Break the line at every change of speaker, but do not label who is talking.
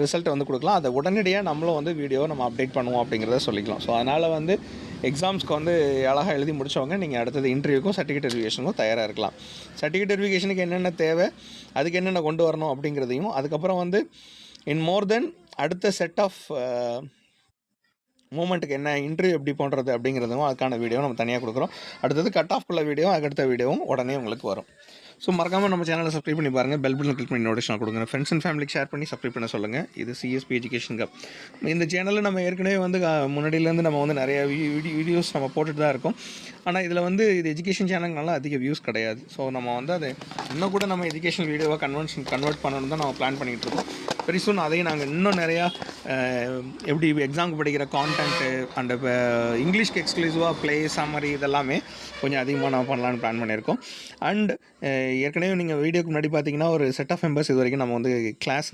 ரிசல்ட்டை வந்து கொடுக்கலாம். அதை உடனடியாக நம்மளும் வந்து வீடியோவை நம்ம அப்டேட் பண்ணுவோம் அப்படிங்கிறத சொல்லிக்கலாம். ஸோ அதனால் வந்து எக்ஸாம்ஸ்க்கு வந்து அழகாக எழுதி முடித்தவங்க நீங்கள் அடுத்தது இன்டர்வியூக்கும் சர்டிஃபிகேட் வெரிஃபிகேஷனுக்கும் தயாராக இருக்கலாம். சர்டிஃபிகேட் வெரிஃபிகேஷனுக்கு என்னென்ன தேவை, அதுக்கு என்னென்ன கொண்டு வரணும் அப்படிங்கிறதையும், அதுக்கப்புறம் வந்து இன் மோர் தென் அடுத்த செட் ஆஃப் மூமெண்ட்டுக்கு என்ன இன்டர்வியூ எப்படி பண்ணுறது அப்படிங்கிறதும் அதுக்கான வீடியோ நம்ம தனியாக கொடுக்குறோம். அடுத்தது கட் ஆஃப்குள்ள வீடியோ, அதுக்கடுத்த வீடியோவும் உடனே உங்களுக்கு வரும். ஸோ மறக்காமல் நம்ம சேனலை சப்ஸ்கிரைப் பண்ணி பாருங்கள். பெல் பட்டன் கிளிக் பண்ணி நோட்டிஃபிகேஷன் கொடுங்க. ஃப்ரெண்ட்ஸ் அண்ட் ஃபேமிலிக்கு ஷேர் பண்ணி சப்ஸ்கிரைப் பண்ண சொல்லுங்கள். இது சிஎஸ்பி எஜுகேஷன் கப். இந்த சேனலில் நம்ம ஏற்கனவே வந்து முன்னாடியிலேருந்து நம்ம வந்து நிறைய வீடியோஸ் நம்ம போட்டுட்டு தான் இருக்கோம். ஆனால் இதில் வந்து இது எஜுகேஷன் சேனல்னால அதிக வியூஸ் கிடையாது. ஸோ நம்ம வந்து அதை இன்னும் கூட நம்ம எஜுகேஷன் வீடியோவாக கன்வெர்ட் பண்ணணும் தான் நம்ம பிளான் பண்ணிகிட்டு இருக்கோம். வெரி சூன் அதையும் நாங்கள் இன்னும் நிறையா எப்படி எக்ஸாமுக்கு படிக்கிற கான்டென்ட்டு அண்ட் இங்கிலீஷ்க்கு எக்ஸ்க்ளூசிவாக ப்ளே சம்மரி இதெல்லாமே கொஞ்சம் அதிகமாக நம்ம பண்ணலான்னு பிளான் பண்ணியிருக்கோம். அண்ட் ஏற்கனவே நீங்கள் வீடியோக்கு முன்னாடி பார்த்தீங்கன்னா ஒரு செட் ஆஃப் மெம்பர்ஸ் இது வரைக்கும் நம்ம வந்து கிளாஸ்